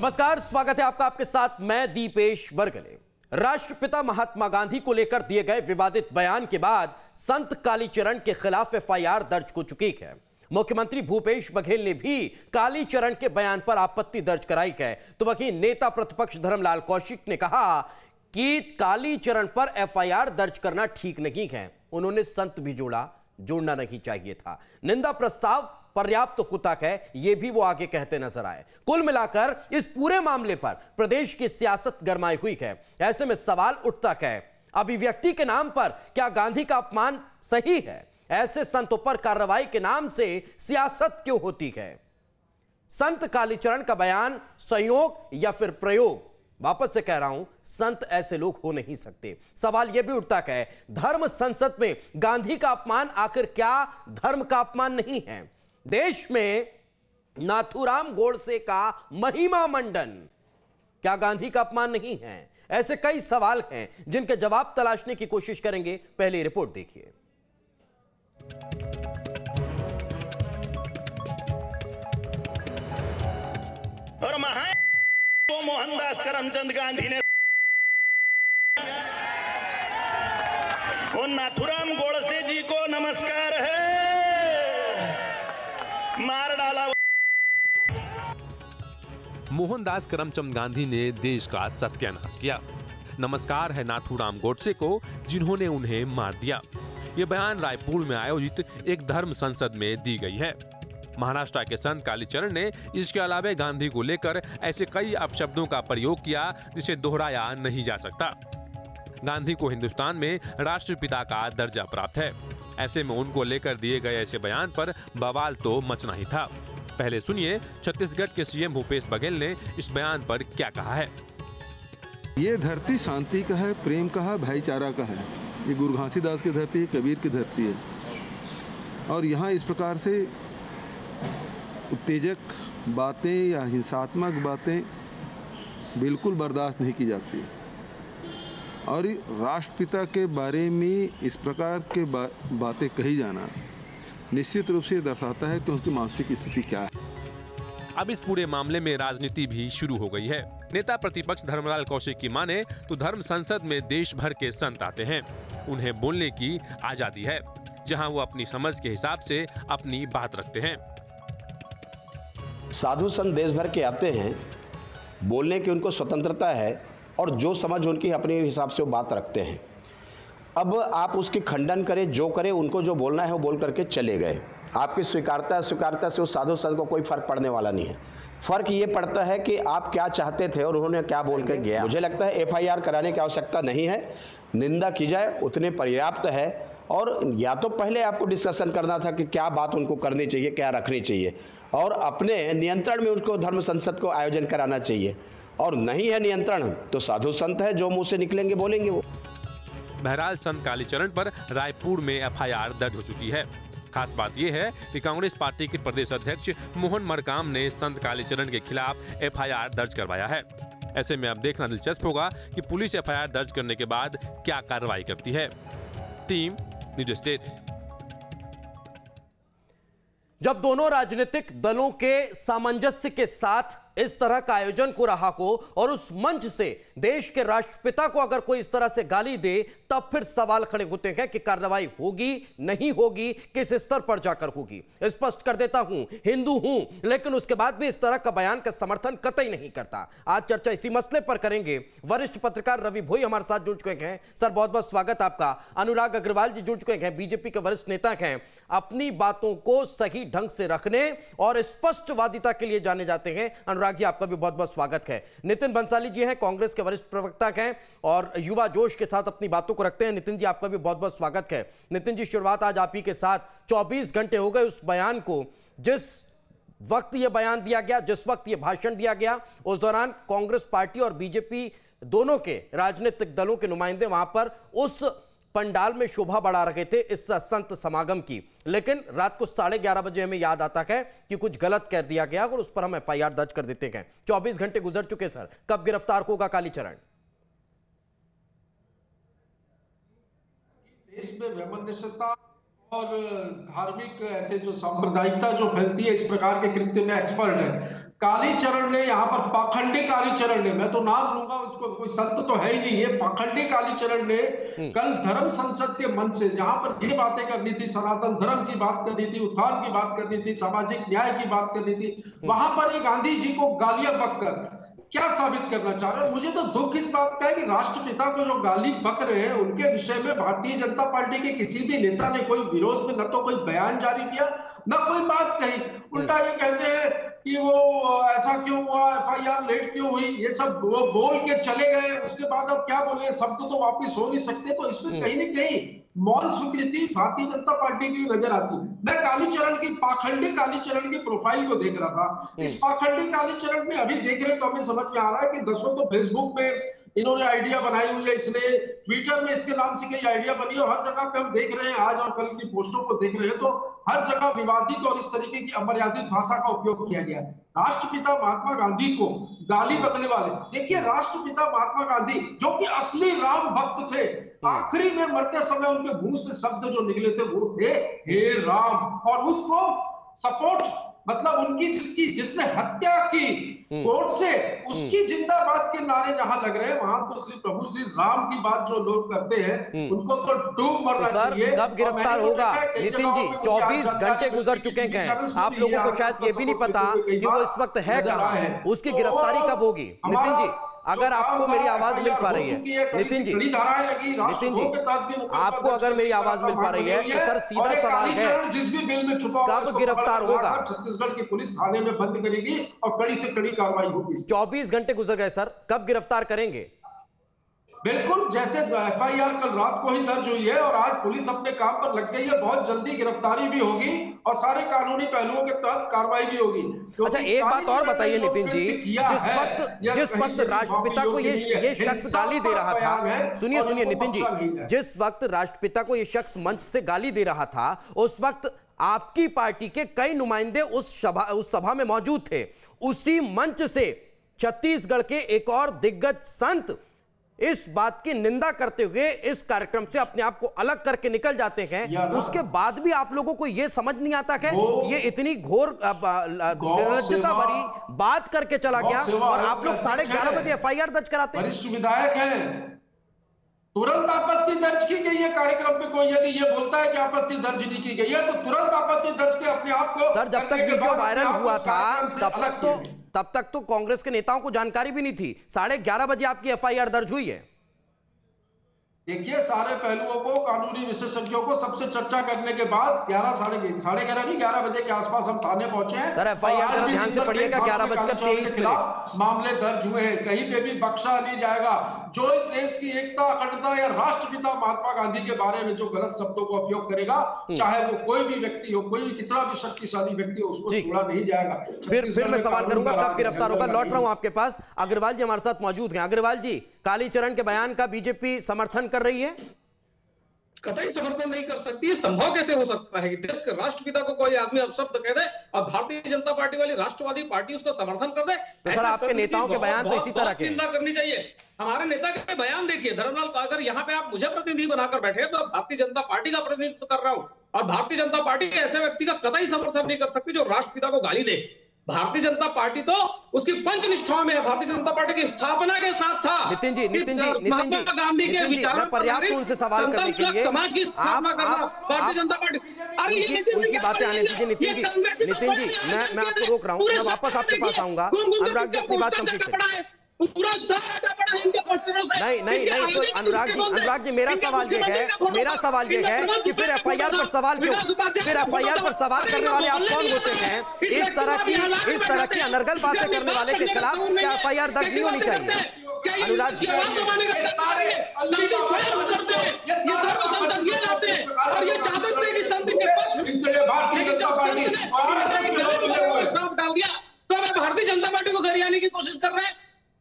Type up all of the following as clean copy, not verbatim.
नमस्कार, स्वागत है आपका। आपके साथ मैं दीपेश बरगले। राष्ट्रपिता महात्मा गांधी को लेकर दिए गए विवादित बयान के बाद संत कालीचरण के खिलाफ एफआईआर दर्ज हो चुकी है। मुख्यमंत्री भूपेश बघेल ने भी कालीचरण के बयान पर आपत्ति दर्ज कराई है। तो वहीं नेता प्रतिपक्ष धर्मलाल कौशिक ने कहा कि कालीचरण पर एफआईआर दर्ज करना ठीक नहीं है। उन्होंने संत भी जोड़ना नहीं चाहिए था। निंदा प्रस्ताव पर्याप्त होता है, यह भी वो आगे कहते नजर आए। कुल मिलाकर इस पूरे मामले पर प्रदेश की सियासत गरमाई हुई है। ऐसे में सवाल उठता है, अभिव्यक्ति के नाम पर क्या गांधी का अपमान सही है? ऐसे संतों पर कार्रवाई के नाम से सियासत क्यों होती है? संत कालीचरण का बयान संयोग या फिर प्रयोग? वापस से कह रहा हूं, संत ऐसे लोग हो नहीं सकते। सवाल यह भी उठता है, धर्म संसद में गांधी का अपमान आखिर क्या धर्म का अपमान नहीं है? देश में नाथूराम गोडसे का महिमा मंडन क्या गांधी का अपमान नहीं है? ऐसे कई सवाल हैं जिनके जवाब तलाशने की कोशिश करेंगे। पहले रिपोर्ट देखिए। और महान वो मोहनदास करमचंद गांधी ने वो नाथूराम गोडसे जी को नमस्कार है, मार डाला। मोहनदास करमचंद गांधी ने देश का सत्यानाश किया। नमस्कार है नाथूराम गोडसे को जिन्होंने उन्हें मार दिया। ये बयान रायपुर में आयोजित एक धर्म संसद में दी गई है। महाराष्ट्र के संत कालीचरण ने इसके अलावा गांधी को लेकर ऐसे कई अपशब्दों का प्रयोग किया जिसे दोहराया नहीं जा सकता। गांधी को हिंदुस्तान में राष्ट्रपिता का दर्जा प्राप्त है। ऐसे में उनको लेकर दिए गए ऐसे बयान पर बवाल तो मचना ही था। पहले सुनिए छत्तीसगढ़ के सीएम भूपेश बघेल ने इस बयान पर क्या कहा है। ये धरती शांति का है, प्रेम का है, भाईचारा का है। ये गुरु घासीदास की धरती है, कबीर की धरती है। और यहाँ इस प्रकार से उत्तेजक बातें या हिंसात्मक बातें बिल्कुल बर्दाश्त नहीं की जाती। और राष्ट्रपिता के बारे में इस प्रकार के बातें कही जाना निश्चित रूप से दर्शाता है कि उनकी मानसिक स्थिति क्या है। अब इस पूरे मामले में राजनीति भी शुरू हो गई है। नेता प्रतिपक्ष धर्मलाल कौशिक की माने तो धर्म संसद में देश भर के संत आते हैं। उन्हें बोलने की आजादी है, जहां वो अपनी समझ के हिसाब से अपनी बात रखते हैं। साधु संत देश भर के आते हैं, बोलने की उनको स्वतंत्रता है और जो समझ उनकी अपने हिसाब से वो बात रखते हैं। अब आप उसकी खंडन करें, जो करें, उनको जो बोलना है वो बोल करके चले गए। आपकी स्वीकारता से उस साधु संत को कोई फर्क पड़ने वाला नहीं है। फर्क ये पड़ता है कि आप क्या चाहते थे और उन्होंने क्या बोल के गया। मुझे लगता है एफआईआर कराने की आवश्यकता नहीं है। निंदा की जाए उतने पर्याप्त है। और या तो पहले आपको डिस्कशन करना था कि क्या बात उनको करनी चाहिए, क्या रखनी चाहिए, और अपने नियंत्रण में उनको धर्म संसद को आयोजन कराना चाहिए। और नहीं है नियंत्रण तो साधु संत है, जो मुंह से निकलेंगे बोलेंगे वो। बहरहाल संत कालीचरण पर रायपुर में एफआईआर दर्ज हो चुकी है। खास बात यह है कि कांग्रेस पार्टी के प्रदेश अध्यक्ष मोहन मरकाम ने संत कालीचरण के खिलाफ एफआईआर दर्ज करवाया है। ऐसे में अब देखना दिलचस्प होगा कि पुलिस एफआईआर दर्ज करने के बाद क्या कार्रवाई करती है। Team news state. जब दोनों राजनीतिक दलों के सामंजस्य के साथ इस तरह का आयोजन हो रहा हो और उस मंच से देश के राष्ट्रपिता को अगर कोई इस तरह से गाली दे, तब फिर सवाल खड़े होते हैं कि कार्रवाई होगी नहीं होगी, किस स्तर पर जाकर होगी। स्पष्ट कर देता हूं, हिंदू हूं, लेकिन उसके बाद भी इस तरह का बयान का समर्थन कतई नहीं करता। आज चर्चा इसी मसले पर करेंगे। वरिष्ठ पत्रकार रवि भोई हमारे साथ जुड़ चुके हैं। सर, बहुत बहुत स्वागत आपका। अनुराग अग्रवाल जी जुड़ चुके हैं, बीजेपी के वरिष्ठ नेता हैं, अपनी बातों को सही ढंग से रखने और स्पष्टवादिता के लिए जाने जाते हैं। अनुराग जी, आपका भी बहुत बहुत स्वागत है। नितिन भंसाली जी हैं, कांग्रेस के वरिष्ठ प्रवक्ता हैं और युवा जोश के साथ अपनी बातों को रखते हैं। नितिन जी, आपका भी बहुत बहुत स्वागत है। नितिन जी, शुरुआत आज आप ही के साथ। 24 घंटे हो गए उस बयान को, जिस वक्त यह बयान दिया गया, जिस वक्त यह भाषण दिया गया, उस दौरान कांग्रेस पार्टी और बीजेपी दोनों के राजनीतिक दलों के नुमाइंदे वहां पर उस पंडाल में शोभा बढ़ा रहे थे इस संत समागम की। लेकिन रात को 11:30 बजे हमें याद आता है कि कुछ गलत कह दिया गया और उस पर हम एफआईआर दर्ज कर देते हैं। 24 घंटे गुजर चुके सर, कब गिरफ्तार होगा कालीचरण? देश में वैमनस्यता और धार्मिक ऐसे जो सांप्रदायिकता जो फैलती है इस प्रकार के कृत्य में एक्सपर्ट है। कालीचरण ने यहाँ पर पाखंडी कालीचरण ने, मैं तो नाम लूंगा उसको, कोई संत तो है ही नहीं, ये पाखंडी कालीचरण ने कल धर्म संसद के मंच से, जहां पर ये बातें करनी थी, सनातन धर्म की बात करनी थी, उत्थान की बात करनी थी, सामाजिक न्याय की बात करनी थी, वहां पर ये गांधी जी को गालियां बककर क्या साबित करना चाह रहे हैं। मुझे तो दुख इस बात का है कि राष्ट्रपिता को जो गाली बक रहे हैं उनके विषय में भारतीय जनता पार्टी के किसी भी नेता ने कोई विरोध में न तो कोई बयान जारी किया न कोई बात कही। उल्टा ये कहते हैं कि वो ऐसा क्यों हुआ, एफआईआर लेट क्यों हुई, ये सब वो बोल के चले गए, उसके बाद अब क्या बोले, शब्द तो वापिस हो नहीं सकते। तो इसमें कहीं न कहीं मौन स्वीकृति भारतीय जनता पार्टी की नजर आती। मैं कालीचरण की, पाखंडी कालीचरण की प्रोफाइल को देख रहा था। इस पाखंडी कालीचरण में अभी देख रहे तो हमें समझ में आ रहा है कि दसों तो फेसबुक पे इन्होंने आइडिया बनाई हुई है, इसने ट्विटर में इसके नाम से कई आइडिया बनी है, हर जगह पे हम देख रहे हैं, आज और कल की पोस्टों को देख रहे हैं तो हर जगह विवादित और इस तरीके की अमर्यादित भाषा का उपयोग किया गया। राष्ट्रपिता महात्मा गांधी को गाली बकने वाले, देखिए राष्ट्रपिता महात्मा गांधी जो कि असली राम भक्त थे, आखिरी में मरते समय उनके मुंह से शब्द जो निकले थे वो थे हे राम, और उसको सपोर्ट मतलब उनकी जिसने हत्या की कोर्ट से उसकी जिंदाबाद के नारे जहां लग रहे हैं, वहां तो श्री प्रभु श्री राम की बात जो लोग करते हैं उनको तो डूब मरना चाहिए। कब गिरफ्तार होगा नितिन जी? 24 घंटे गुजर चुके हैं, आप लोगों को शायद ये भी नहीं पता कि वो इस वक्त है कहां, उसकी गिरफ्तारी कब होगी? नितिन जी अगर आपको मेरी आवाज मिल पा रही है, नितिन जी, नितिन जी आपको अगर मेरी आवाज मिल पा रही है तो सर सीधा सवाल है, जिस भी बिल में छुपा कब गिरफ्तार होगा? छत्तीसगढ़ की पुलिस थाने में बंद करेगी और कड़ी से कड़ी कार्रवाई होगी। 24 घंटे गुजर गए सर, कब गिरफ्तार करेंगे? बिल्कुल, जैसे एफआईआर कल रात को ही दर्ज हुई है और आज पुलिस अपने काम पर लग गई है, बहुत जल्दी गिरफ्तारी भी होगी और सारे कानूनी पहलुओं के तहत कार्रवाई भी होगी। अच्छा एक बात और बताइए नितिन जी, जिस वक्त राष्ट्रपिता को ये शख्स गाली दे रहा था, सुनिए नितिन जी, जिस वक्त राष्ट्रपिता को ये शख्स मंच से गाली दे रहा था उस वक्त आपकी पार्टी के कई नुमाइंदे उस सभा में मौजूद थे। उसी मंच से छत्तीसगढ़ के एक और दिग्गज संत इस बात की निंदा करते हुए इस कार्यक्रम से अपने आप को अलग करके निकल जाते हैं, उसके बाद भी आप लोगों को यह समझ नहीं आता है ये इतनी घोर निर्लज्जता भरी बात करके चला गया और आप लोग 11:30 बजे एफआईआर दर्ज कराते हैं। वरिष्ठ विधायक हैं, तुरंत आपत्ति दर्ज की गई है कार्यक्रम पे। कोई यदि ये बोलता है कि आपत्ति दर्ज नहीं की गई है तो तुरंत आपत्ति दर्ज के अपने आप को। सर जब तक वीडियो वायरल हुआ था तब तक तो कांग्रेस के नेताओं को जानकारी भी नहीं थी। 11:30 बजे आपकी एफआईआर दर्ज हुई है। देखिए सारे पहलुओं को, कानूनी विशेषज्ञों को सबसे चर्चा करने के बाद 11 बजे के आसपास हम थाने पहुंचे हैं। सर एफआईआर जरा ध्यान से पढ़िएगा, 11:23 मामले दर्ज हुए हैं, कहीं पे भी बख्शा नहीं जाएगा। जो इस देश की एकता, अखंडता या राष्ट्रपिता महात्मा गांधी के बारे में जो गलत शब्दों का उपयोग करेगा, चाहे वो कोई भी व्यक्ति हो, कोई भी कितना भी शक्तिशाली व्यक्ति हो, उसको छोड़ा नहीं जाएगा। फिर मैं सवाल करूंगा कब गिरफ्तार होगा। लौट रहा हूं आपके पास, अग्रवाल जी हमारे साथ मौजूद हैं। अग्रवाल जी, कालीचरण के बयान का बीजेपी समर्थन कर रही है? कतई समर्थन नहीं कर सकती है। संभव कैसे हो सकता है कि देश के राष्ट्रपिता को कोई आदमी अपशब्द कह दे और भारतीय जनता पार्टी वाली राष्ट्रवादी पार्टी उसका समर्थन कर दे? तो सर आपके नेताओं के बयान तो इसी तरह के निंदा करनी चाहिए। हमारे नेता के बयान देखिए, धर्मलाल, अगर यहाँ पे आप मुझे प्रतिनिधि बनाकर बैठे तो भारतीय जनता पार्टी का प्रतिनिधित्व कर रहा हूं और भारतीय जनता पार्टी ऐसे व्यक्ति का कतई समर्थन नहीं कर सकती जो राष्ट्रपिता को गाली दे। भारतीय जनता पार्टी तो उसकी पंच निष्ठाओं में है, भारतीय जनता पार्टी की स्थापना के साथ था। नितिन जी महात्मा गांधी के विचारों पर्याप्त उनसे सवाल करने के लिए समाज की स्थापना करना भारतीय जनता पार्टी। उनकी बातें आने दीजिए नितिन जी, मैं आपको रोक रहा हूँ, मैं वापस आपके पास आऊंगा। अनुराग जी अपनी बात कंप्लीट करें। नहीं तो अनुराग जी मेरा सवाल ये है कि फिर एफआईआर पर सवाल क्यों? फिर एफआईआर पर सवाल करने वाले आप कौन होते हैं? इस तरह की अनर्गल बातें करने वाले के खिलाफ क्या एफआईआर दर्ज नहीं होनी चाहिए? अनुराग जी तो मैं भारतीय जनता पार्टी को घर आने की कोशिश कर रहे हैं।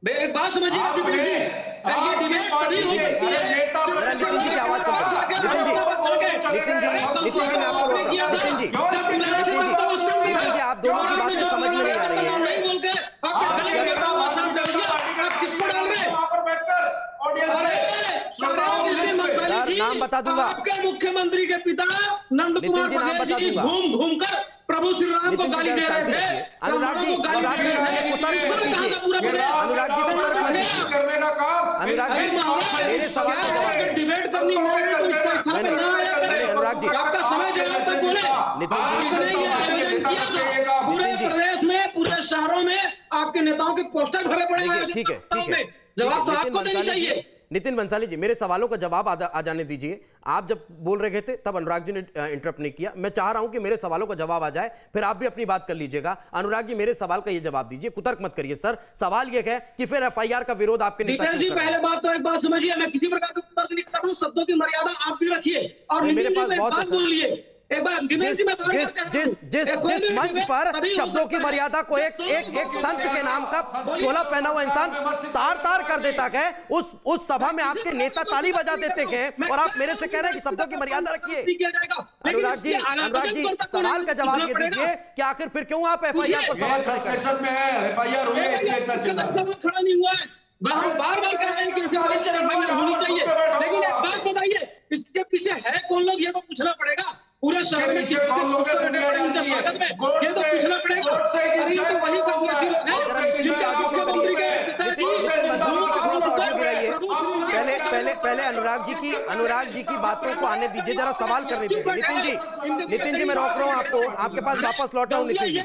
एक बात समझिए, ये डिबेट तभी हो सकती है। नितिन जी की आवाज कम करिए। नितिन जी मैं आपको रोक रहा हूं। नितिन जी आप दोनों की बातें समझ में नहीं आ रही है। नाम नाम बता दूंगा। आपके मुख्यमंत्री के पिता नंद कुमार बघेल जी घूम घूम कर प्रभु श्री राम को गाली दे रहे थे। अनुराग जी अनुराग जी कुतर्क मत कीजिए, अनुराग जी कुतर्क मत कीजिए, करने का काम अनुराग जी मेरे सवाल का जवाब डिबेट करनी है तो इस स्थान पे ना आया करें। अनुराग जी आपका समय जवाब तक बोले। पूरे प्रदेश में पूरे शहरों में आपके नेताओं के पोस्टर भरे पड़े हैं। ठीक है ठीक है, जवाब तो आपको देना चाहिए। नितिन बंसाली जी मेरे सवालों का जवाब आ जाने दीजिए। आप जब बोल रहे थे तब अनुराग जी ने इंटरप्ट नहीं किया। मैं चाह रहा हूं कि मेरे सवालों का जवाब आ जाए, फिर आप भी अपनी बात कर लीजिएगा। अनुराग जी मेरे सवाल का ये जवाब दीजिए, कुतर्क मत करिए सर। सवाल ये है कि फिर एफआईआर का विरोध आपके नेता जी पहले बात तो एक बात समझिए, मैं किसी प्रकार का कुतर्क नहीं कर रहा हूं, शब्दों की मर्यादा आप भी रखिए और मेरे पास बहुत बोलिए। एक बार जिस मंच पर शब्दों की मर्यादा को एक संत के नाम का चोला पहना हुआ इंसान तार तार कर देता है, उस सभा में आपके नेता ताली बजा देते हैं और आप मेरे से कह रहे हैं कि शब्दों की मर्यादा रखिए। अनुराग जी सवाल का जवाब ये दीजिए कि आखिर फिर क्यों आप एफआईआर पर सवाल खड़े कर सेशन में है, एफआईआर हुई है इसलिए इतना चल रहा है। खड़ा नहीं हुआ है, हम बार-बार कह रहे हैं कि ऐसे एफआईआर होनी चाहिए, लेकिन एक बात बताइए इसके पीछे है कौन लोग, ये तो पूछना पड़ेगा। पूरे शहर में नीचे कौन लोग हैं उनके स्वागत में, ये तो पूछना पड़ेगा। अरे ये तो वही कांग्रेसी लोग हैं जिनके मुख्यमंत्री के पिताजी पहले अनुराग जी की बातों को आने दीजिए, जरा सवाल करने दीजिए। नितिन जी मैं रोक रहा हूँ आपको, आपके पास वापस लौट रहा हूँ। नितिन जी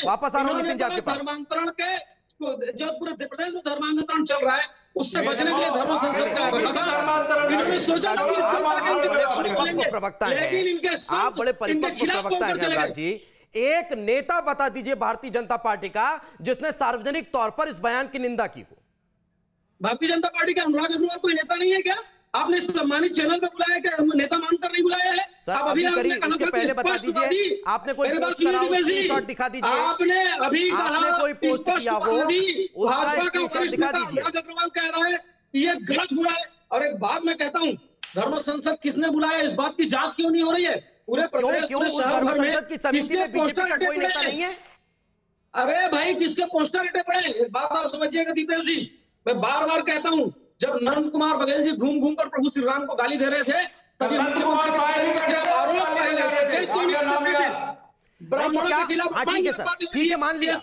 वापस आ रहा हूँ। नितिन जी आपके पास धर्मांतरण के जो पूरे प्रदेश में धर्मांतरण चल रहा है उससे बचने के लिए धर्म संसद का इन्होंने सोचा कि परिपक्व प्रवक्ता हैं आप, बड़े परिपक्व प्रवक्ता हैं अनुराग जी। एक नेता बता दीजिए भारतीय जनता पार्टी का जिसने सार्वजनिक तौर पर इस बयान की निंदा की हो। भारतीय जनता पार्टी का अनुराग अग्रवाल कोई नेता नहीं है क्या? आपने सम्मानित चैनल पे बुलाया क्या? नेता मानकर नहीं बुलाया है? आप अभी उसके पहले बता दीजिए, आपने कोई पोस्ट करा हो, स्क्रीनशॉट दिखा दीजिए। आपने अभी आपने कोई पोस्ट किया हो, भाजपा का वरिष्ठ नेता अनुराग अग्रवाल कह रहा है ये गलत हुआ है। और एक बात मैं कहता हूँ, धर्म संसद किसने बुलाया, इस बात की जांच क्यों नहीं हो रही है? पूरे प्रदेश पूरे शहर भर में किसके पोस्टर हटे पड़े हैं? अरे भाई किसके पोस्टर हटे पड़े? एक बात आप समझिएगा दीपेश जी, मैं बार बार कहता हूँ, जब नंद कुमार बघेल जी घूम घूम कर प्रभु श्री राम को गाली दे रहे थे तभी नंद कुमार साहब ब्राह्मणों के खिलाफ ठीक है मान लिया वो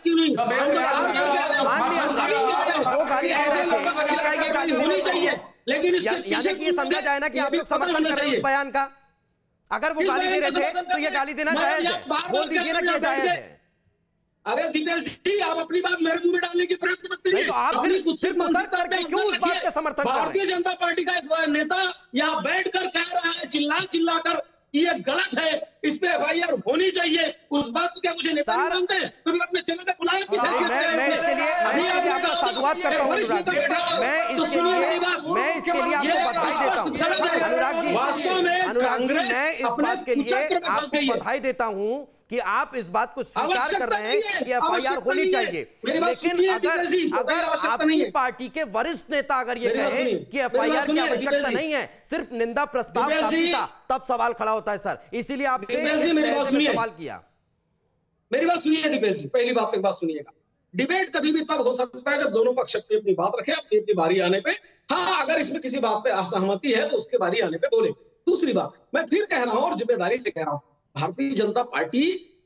गाली दे रहे थे, क्या ये गाली होनी चाहिए? लेकिन यानी कि ये समझा जाए ना कि आप लोग समर्थन कर रहे हैं इस बयान का। अगर वो गाली दे रहे थे तो ये गाली देना जायज है, बोल दीजिए ना कि ये जायज है। अरे दीपेश जी आप अपनी बात मेरे मुंह में डालने की प्रयत्न मत करिए। तो आप फिर कुतर्क करके क्यों उस बात का समर्थन कर रहे हैं? भारतीय जनता पार्टी का एक नेता यहाँ बैठकर कह रहा है चिल्ला कर ये गलत है, इस पे एफआईआर होनी चाहिए, उस बात को क्या मुझे नेता नहीं मानते हैं? तो अपने चैनल पे बुलाया किस हैसियत से? मैं इसके लिए आपका साधुवाद करता हूं अनुराग जी, मैं इसके लिए आपको बधाई देता हूं अनुराग जी, मैं इस बात के लिए आपको बधाई देता हूं कि आप इस बात को स्वीकार कर रहे हैं कि एफआईआर होनी चाहिए। लेकिन अगर आपकी पार्टी के वरिष्ठ नेता अगर ये कहें कि एफआईआर की आवश्यकता नहीं है, सिर्फ निंदा प्रस्ताव काफी था, तब सवाल खड़ा होता है सर। इसीलिए आपसे सवाल किया। मेरी बात सुनिए दीपेश जी, पहली बात एक बात सुनिएगा, डिबेट कभी भी तब हो सकता है जब दोनों पक्ष अपनी बात रखें, अपनी बारी आने पे। हाँ, अगर इसमें किसी बात पे असहमति है तो उसके बारी आने पे बोले। दूसरी बात मैं फिर कह रहा हूं और जिम्मेदारी से कह रहा हूं, भारतीय जनता पार्टी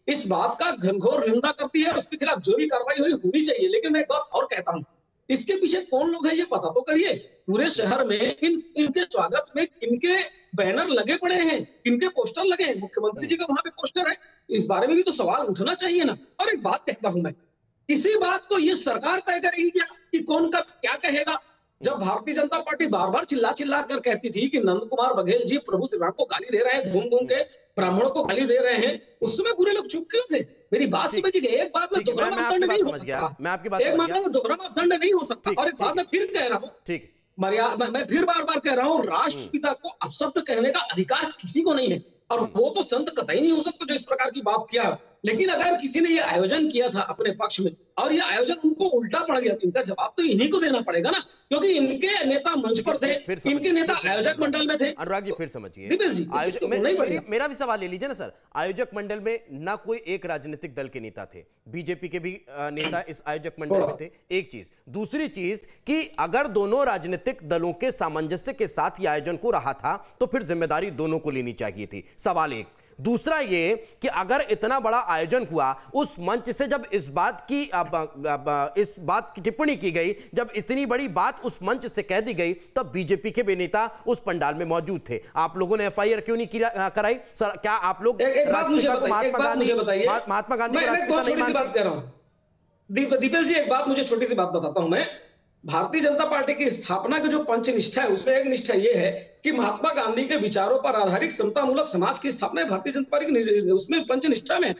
इस बात का घनघोर निंदा करती है, उसके खिलाफ जो भी कार्रवाई हुई होनी चाहिए। लेकिन मैं एक बात और कहता हूं, इसके पीछे कौन लोग हैं ये पता तो करिए। पूरे शहर में इनके स्वागत में इनके बैनर लगे पड़े हैं, इनके पोस्टर लगे हैं, मुख्यमंत्री जी का वहां पे पोस्टर है, इस बारे में भी तो सवाल उठना चाहिए ना। और एक बात कहता हूं मैं, किसी बात को ये सरकार तय करेगी क्या कि कौन कब क्या कहेगा? जब भारतीय जनता पार्टी बार बार चिल्ला कर कहती थी कि नंद कुमार बघेल जी प्रभु श्री राम को गाली दे रहे हैं, घूम घूम के ब्राह्मणों को गाली दे रहे हैं, उस समय पूरे लोग चुप क्यों थे? मेरी बात समझिए, एक बात में दोहरा मापदंड नहीं हो सकता, एक मामले में दोहरा मापदंड नहीं हो सकता। और एक बात मैं फिर कह रहा हूँ, ठीक मर्यादा, मैं फिर बार बार कह रहा हूँ, राष्ट्रपिता को अपशब्द कहने का अधिकार किसी को नहीं है, और वो तो संत कतई नहीं हो सकता जो इस प्रकार की बात किया। लेकिन अगर किसी ने ये आयोजन किया था अपने पक्ष में और ये आयोजन उनको उल्टा पड़ गया तो इनका जवाब तो इन्हीं को देना पड़ेगा ना, क्योंकि इनके नेता मंच पर थे, इनके नेता आयोजक मंडल में थे। अनुराग जी फिर समझिए, मेरा भी सवाल ले लीजिए ना सर। आयोजक मंडल में ना कोई एक राजनीतिक दल के नेता थे, बीजेपी के भी नेता इस आयोजक मंडल में थे, एक चीज। दूसरी चीज कि अगर दोनों राजनीतिक दलों के सामंजस्य के साथ यह आयोजन को रहा था तो फिर जिम्मेदारी दोनों को लेनी चाहिए थी, सवाल एक। दूसरा ये कि अगर इतना बड़ा आयोजन हुआ, उस मंच से जब इस बात की टिप्पणी की गई, जब इतनी बड़ी बात उस मंच से कह दी गई, तब बीजेपी के भी नेता उस पंडाल में मौजूद थे। आप लोगों ने एफआईआर क्यों नहीं कराई सर? क्या आप लोग महात्मा गांधी को राष्ट्रपिता नहीं मानते? दीपेश जी, एक बात, मुझे छोटी सी बात बताता हूं मैं। भारतीय जनता पार्टी की स्थापना की जो पंचनिष्ठा है, उसमें एक निष्ठा यह है कि महात्मा गांधी के विचारों पर आधारित समतामूलक समाज की स्थापना है भारतीय जनता पार्टी की, उसमें पंचनिष्ठा में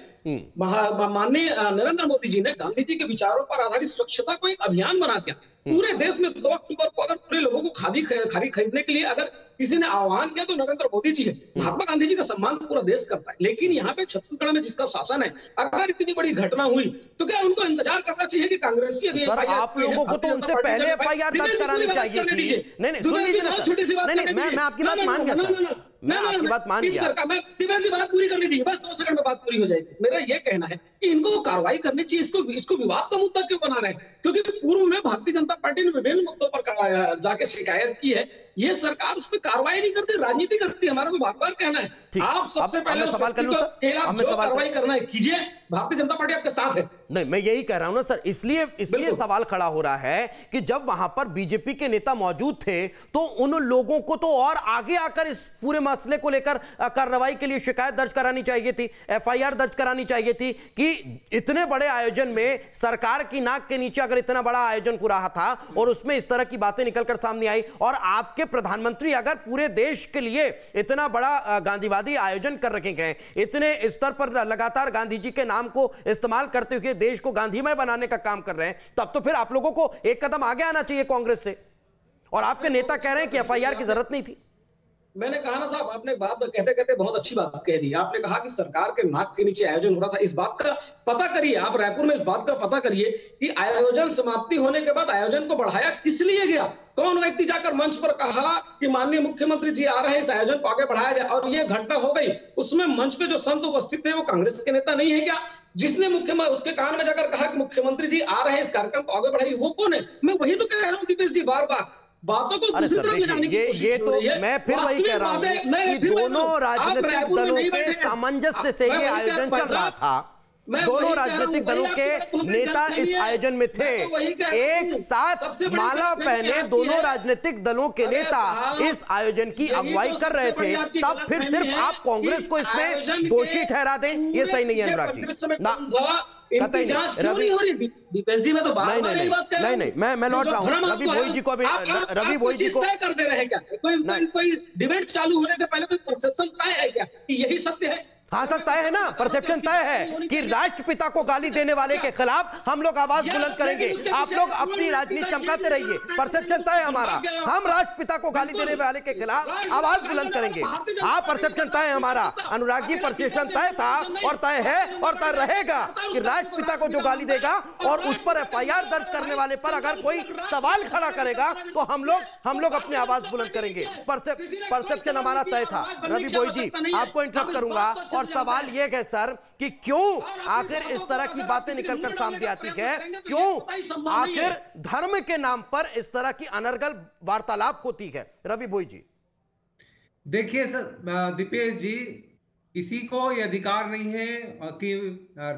माननीय नरेंद्र मोदी जी ने गांधी जी के विचारों पर आधारित स्वच्छता को एक अभियान बना दिया। पूरे देश में 2 अक्टूबर को अगर पूरे लोगों को खादी खरीदने के लिए अगर किसी ने आह्वान किया तो नरेंद्र मोदी जी है। महात्मा गांधी जी का सम्मान पूरा देश करता है। लेकिन यहाँ पे छत्तीसगढ़ में जिसका शासन है, अगर इतनी बड़ी घटना हुई तो क्या उनको इंतजार करना चाहिए कि कांग्रेसी अभी आप लोगों को तो उनसे पहले एफआईआर दर्ज करानी चाहिए थी। नहीं, सुन लीजिए ना सर। नहीं, मैं आपकी बात मान गया सर, मैं आपकी बात मान गया। सरकार में दिवस बात पूरी करनी चाहिए, बस 2 सेकंड में बात पूरी हो जाएगी। मेरा ये कहना है कि इनको कार्रवाई करनी चाहिए। इसको विवाद का मुद्दा क्यों बना रहे हैं? क्योंकि पूर्व में भारतीय जनता पार्टी ने विभिन्न मुद्दों पर जाके शिकायत की है, ये सरकार उस पर कार्रवाई नहीं करती, राजनीति करती है। हमारा तो बार-बार कहना है, आप सबसे पहले सवाल कर लूं सर, जो कार्रवाई करना है कीजिए, भारतीय जनता पार्टी आपके साथ है। नहीं, मैं यही कह रहा हूं ना सर, इसलिए सवाल खड़ा हो रहा है कि जब वहां पर बीजेपी के नेता मौजूद थे तो उन लोगों को तो और आगे आकर इस पूरे मसले को लेकर कार्रवाई के लिए शिकायत दर्ज करानी चाहिए थी, एफआईआर दर्ज करानी चाहिए थी कि इतने बड़े आयोजन में सरकार की नाक के नीचे अगर इतना बड़ा आयोजन हो रहा था और उसमें इस तरह की बातें निकलकर सामने आई, और आपके प्रधानमंत्री अगर पूरे देश के लिए इतना बड़ा गांधीवादी आयोजन कर रखे गए, इतने स्तर पर लगातार गांधी जी के नाम को इस्तेमाल करते हुए देश को गांधीमय बनाने का काम कर रहे हैं, तब तो फिर आप लोगों को एक कदम आगे आना चाहिए कांग्रेस से। और आपके नेता कह रहे हैं कि एफआईआर की जरूरत नहीं थी। मैंने कहा ना साहब, आपने बात कहते कहते बहुत अच्छी बात कह दी। आपने कहा कि सरकार के नाक के नीचे आयोजन हो रहा था। इस बात का पता करिए, आप रायपुर में इस बात का पता करिए कि आयोजन समाप्ति होने के बाद आयोजन को बढ़ाया किस लिए गया? कौन व्यक्ति जाकर मंच पर कहा कि माननीय मुख्यमंत्री जी आ रहे हैं, इस आयोजन को आगे बढ़ाया जाए, और ये घटना हो गई। उसमें मंच पे जो संत उपस्थित थे वो कांग्रेस के नेता नहीं है क्या? जिसने उसके कान में जाकर कहा कि मुख्यमंत्री जी आ रहे हैं, इस कार्यक्रम को आगे बढ़ाइए, वो कौन है? मैं वही तो कह रहा हूँ दीपेश जी, बार बार बातों को दूसरी तरफ ले जाने की कोशिश ये तो मैं फिर वही कह रहा हूं कि दोनों राजनीतिक दलों के सामंजस्य से ये आयोजन चल रहा था। दोनों राजनीतिक दलों के नेता इस आयोजन में थे, एक साथ माला पहने दोनों राजनीतिक दलों के नेता इस आयोजन की अगुवाई कर रहे थे। तब फिर सिर्फ आप कांग्रेस को इसमें दोषी ठहरा दें, ये सही नहीं है अनुराग जी ना। रवि जी, मैं तो नहीं, मैं लौट रहा हूँ रवि भोई जी को। अभी रवि भोई जी को कर दे रहे हैं क्या? कोई डिबेट चालू होने के पहले कोई परसेप्शन तय है क्या कि यही सत्य है? हाँ सर, तय है ना, परसेप्शन तय है कि राष्ट्रपिता को गाली देने वाले के खिलाफ हम लोग आवाज बुलंद करेंगे। आप लोग अपनी राजनीति चमकाते रहिए, परसेप्शन तय है हमारा, हम राष्ट्रपिता को गाली देने वाले के खिलाफ आवाज बुलंद करेंगे। हाँ, परसेप्शन तय है हमारा अनुराग जी, परसेप्शन तय था और तय है और तय रहेगा कि राष्ट्रपिता को जो गाली देगा और उस पर एफआईआर दर्ज करने वाले पर अगर कोई सवाल खड़ा करेगा तो हम लोग अपनी आवाज बुलंद करेंगे। परसेप्शन हमारा तय था। रवि भोई जी, आपको इंटरप्ट करूंगा, और सवाल यह है सर कि क्यों आखिर इस तरह की बातें निकलकर सामने आती है? क्यों आखिर धर्म के नाम पर इस तरह की अनर्गल वार्तालाप होती है? रवि भोई जी। देखिए सर, दीपेश जी, किसी को यह अधिकार नहीं है कि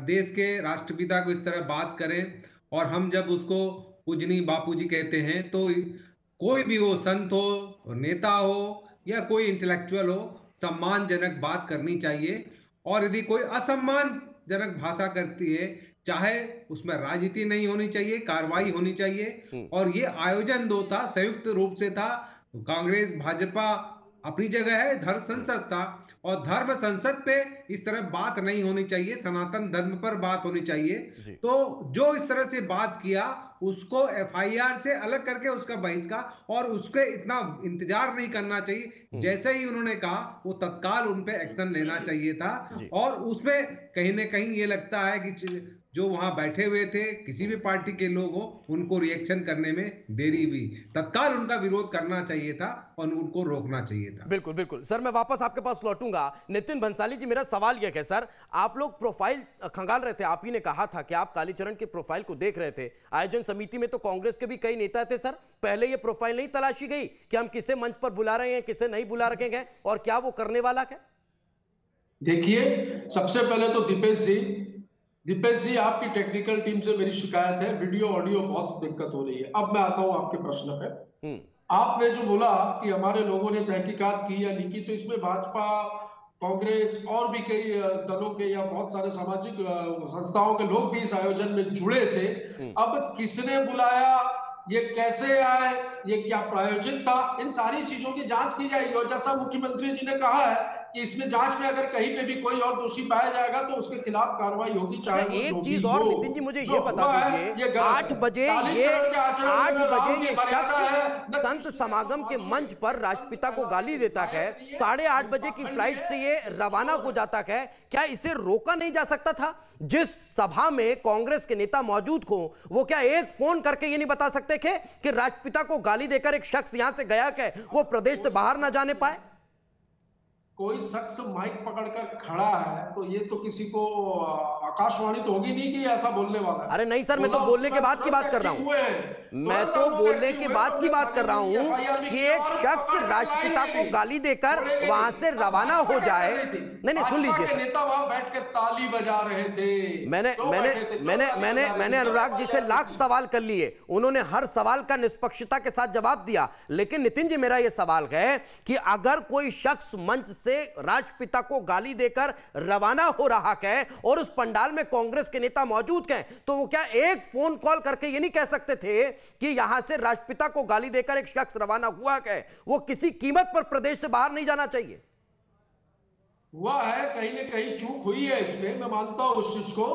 देश के राष्ट्रपिता को इस तरह बात करें, और हम जब उसको पूजनीय बापूजी कहते हैं तो कोई भी वो संत हो, नेता हो या कोई इंटेलेक्चुअल हो, सम्मानजनक बात करनी चाहिए। और यदि कोई असम्मानजनक भाषा करती है, चाहे उसमें राजनीति नहीं होनी चाहिए, कार्रवाई होनी चाहिए। और ये आयोजन 2 था, संयुक्त रूप से था। कांग्रेस भाजपा अपनी जगह है, धर्म संसद था और धर्म संसद पे इस तरह बात नहीं होनी चाहिए, सनातन धर्म पर बात होनी चाहिए। तो जो इस तरह से बात किया उसको एफआईआर से अलग करके उसका बहिष्कार और उसके इतना इंतजार नहीं करना चाहिए। जैसे ही उन्होंने कहा वो तत्काल उन पे एक्शन लेना चाहिए था। और उसमें कहीं ना कहीं ये लगता है कि जो वहां बैठे हुए थे किसी भी पार्टी के लोग हो, उनको रिएक्शन करने में देरी हुई। तत्काल उनका विरोध करना चाहिए था और उनको रोकना चाहिए था। बिल्कुल बिल्कुल सर, मैं वापस आपके पास लौटूंगा। नितिन भंसाली जी, मेरा सवाल यह है सर, आप लोग प्रोफाइल खंगाल रहे थे, आप ही ने कहा था कि आप कालीचरण के प्रोफाइल को देख रहे थे। आयोजन समिति में तो कांग्रेस के भी कई नेता थे सर, पहले ये प्रोफाइल नहीं तलाशी गई कि हम किसे मंच पर बुला रहे हैं, किसे नहीं बुला रखे हैं और क्या वो करने वाला है? देखिए, सबसे पहले तो दीपेश जी आपकी टेक्निकल टीम से मेरी शिकायत है, वीडियो ऑडियो बहुत दिक्कत हो रही है। अब मैं आता हूं आपके प्रश्न पे। आपने जो बोला कि हमारे लोगों ने तहकीकात की या नहीं की, तो इसमें भाजपा, कांग्रेस और भी कई दलों के या बहुत सारे सामाजिक संस्थाओं के लोग भी इस आयोजन में जुड़े थे। अब किसने बुलाया, ये कैसे आए, ये क्या प्रायोजित था, इन सारी चीजों की जांच की जाएगी। और जैसा मुख्यमंत्री जी ने कहा है कि इसमें जांच में अगर कहीं पे भी कोई और दोषी पाया जाएगा तो उसके खिलाफ कार्रवाई होगी। चाहे एक चीज और नितिन जी मुझे ये बता दीजिए, 8 बजे ये शख्स संत समागम के मंच पर राष्ट्रपिता को गाली देता है, 8:30 बजे की फ्लाइट से ये रवाना हो जाता है। क्या इसे रोका नहीं जा सकता था? जिस सभा में कांग्रेस के नेता मौजूद हो, वो क्या एक फोन करके ये नहीं बता सकते थे कि राष्ट्रपिता को गाली देकर एक शख्स यहां से गया है, वो प्रदेश से बाहर ना जाने पाए? कोई शख्स माइक पकड़कर खड़ा है तो ये तो किसी को आकाशवाणी तो होगी नहीं कि ऐसा बोलने वाला है। अरे नहीं सर, मैं तो बोलने के बाद की बात कर रहा हूं, मैं तो बोलने के बाद की बात कर रहा हूं कि एक शख्स राष्ट्रपिता को गाली देकर वहां से रवाना हो जाए। नहीं सुन लीजिए, नेता वहां बैठ के ताली बजा रहे थे। मैंने अनुराग जी से लाख सवाल कर लिए, उन्होंने हर सवाल का निष्पक्षता के साथ जवाब दिया। लेकिन नितिन जी, मेरा यह सवाल है कि अगर कोई शख्स मंच से राष्ट्रपिता को गाली देकर रवाना हो रहा है और उस पंडाल में कांग्रेस के नेता मौजूद हैं, तो वो क्या एक फोन कॉल करके ये नहीं कह सकते थे कि यहां से राष्ट्रपिता को गाली देकर एक शख्स रवाना हुआ है, वो किसी कीमत पर प्रदेश से बाहर नहीं जाना चाहिए? हुआ है, कहीं ना कहीं चूक हुई है इसमें, मैं मानता हूं उस चीज को,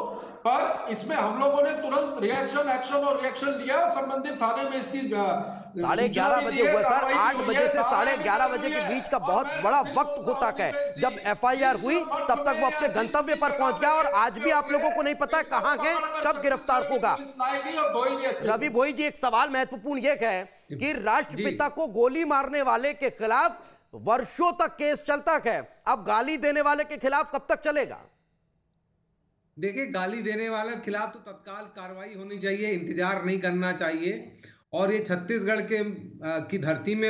पर इसमें हम लोगों ने तुरंत एक्शन लिया। संबंधित थाने में इसकी 11:30 बजे हुआ सर, 8 बजे से 11:30 बजे के बीच का बहुत बड़ा वक्त होता है। जब एफआईआर हुई तब तक वो अपने गंतव्य पर पहुंच गया और आज भी आप लोगों को नहीं पता कहां है, कब गिरफ्तार होगा। रवि भोई जी, एक सवाल महत्वपूर्ण ये है कि राष्ट्रपिता को गोली मारने वाले के खिलाफ वर्षों तक केस चलता है, अब गाली देने वाले के खिलाफ कब तक चलेगा? देखिए, गाली देने वाले के खिलाफ तो तत्काल कार्रवाई होनी चाहिए, इंतजार नहीं करना चाहिए। और ये छत्तीसगढ़ की धरती में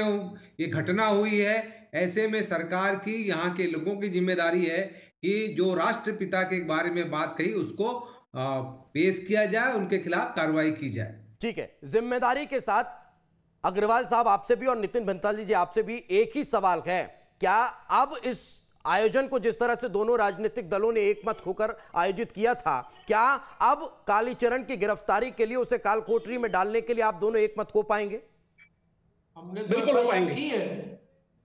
ये घटना हुई है, ऐसे में सरकार की, यहाँ के लोगों की जिम्मेदारी है कि जो राष्ट्रपिता के बारे में बात कही उसको पेश किया जाए, उनके खिलाफ कार्रवाई की जाए। ठीक है, जिम्मेदारी के साथ अग्रवाल साहब आपसे भी और नितिन भंसाली जी आपसे भी एक ही सवाल है, क्या अब इस आयोजन को जिस तरह से दोनों राजनीतिक दलों ने एकमत होकर आयोजित किया था, क्या अब कालीचरण की गिरफ्तारी के लिए उसे कालकोठरी में डालने के लिए आप दोनों एकमत हो पाएंगे? हमने बिल्कुल हो पाएंगे,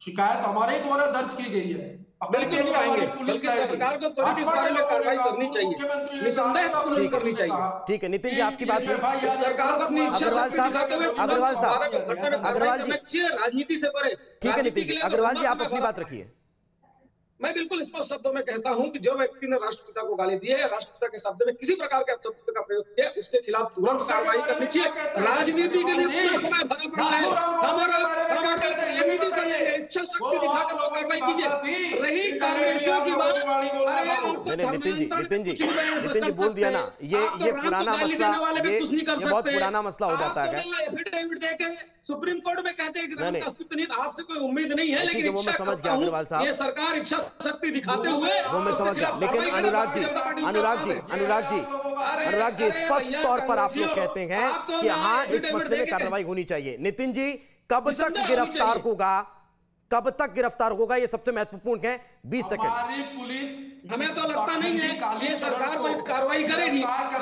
शिकायत हमारे द्वारा दर्ज की गई है, बिल्कुल हो पाएंगे। बल्कि सरकार को त्वरित इस बारे में कार्रवाई करनी चाहिए, निसंदेह तुरंत करनी चाहिए। ठीक है नितिन जी, आपकी बात है। सरकार को अपनी इच्छा शक्ति दिखाते हुए अग्रवाल साहब राजनीति से परे। ठीक है नितिन जी, अग्रवाल जी आप अपनी बात रखिए। मैं बिल्कुल स्पष्ट शब्दों में कहता हूं कि जो व्यक्ति ने राष्ट्रपिता को गाली दी है, राष्ट्रपिता के शब्द में किसी प्रकार के अपशब्द का प्रयोग किया, उसके खिलाफ तुरंत कार्रवाई करनी चाहिए। राजनीति के लिए पूरा समय भरा पड़ा है, हमारा नीति करेंगे, इच्छा शक्ति दिखाकर कार्रवाई कीजिए। रही कांग्रेसियों की बात, नितिन जी बोल दिया ना, ये पुराना मसला, ये बहुत पुराना मसला हो जाता है। एफिडेविट देके सुप्रीम कोर्ट में कहते हैं कि अस्तित्व नहीं, आपसे कोई उम्मीद नहीं है, लेकिन वो मैं समझ गया अग्रवाल साहब, ये सरकार इच्छा शक्ति दिखाते हुए वो मैं समझ गया। लेकिन अनुराग जी स्पष्ट तौर पर आप लोग कहते हैं कि हाँ इस मसले में कार्रवाई होनी चाहिए। नितिन जी, कब तक गिरफ्तार होगा, कब तक गिरफ्तार होगा, ये सबसे महत्वपूर्ण है। 20 सेकंड। हमारी पुलिस, हमें तो लगता नहीं है ये सरकार कोई कार्रवाई करेगी।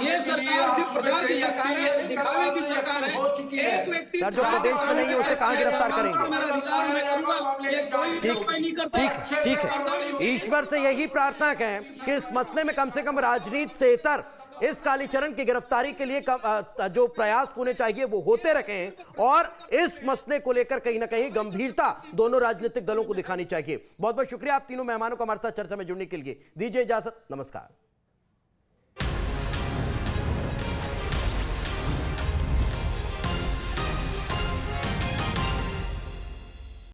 ये सरकार सिर्फ प्रचार की सरकार है, दिखावे की सरकार है। एक व्यक्ति सर, जो प्रदेश में नहीं है उसे कहां गिरफ्तार करेंगे? ठीक है, ईश्वर से यही प्रार्थना है कि इस मसले में कम से कम राजनीति से इतर इस कालीचरण की गिरफ्तारी के लिए जो प्रयास होने चाहिए वो होते रखें और इस मसले को लेकर कहीं ना कहीं गंभीरता दोनों राजनीतिक दलों को दिखानी चाहिए। बहुत बहुत शुक्रिया आप तीनों मेहमानों को हमारे साथ चर्चा में जुड़ने के लिए। दीजिए इजाजत, नमस्कार।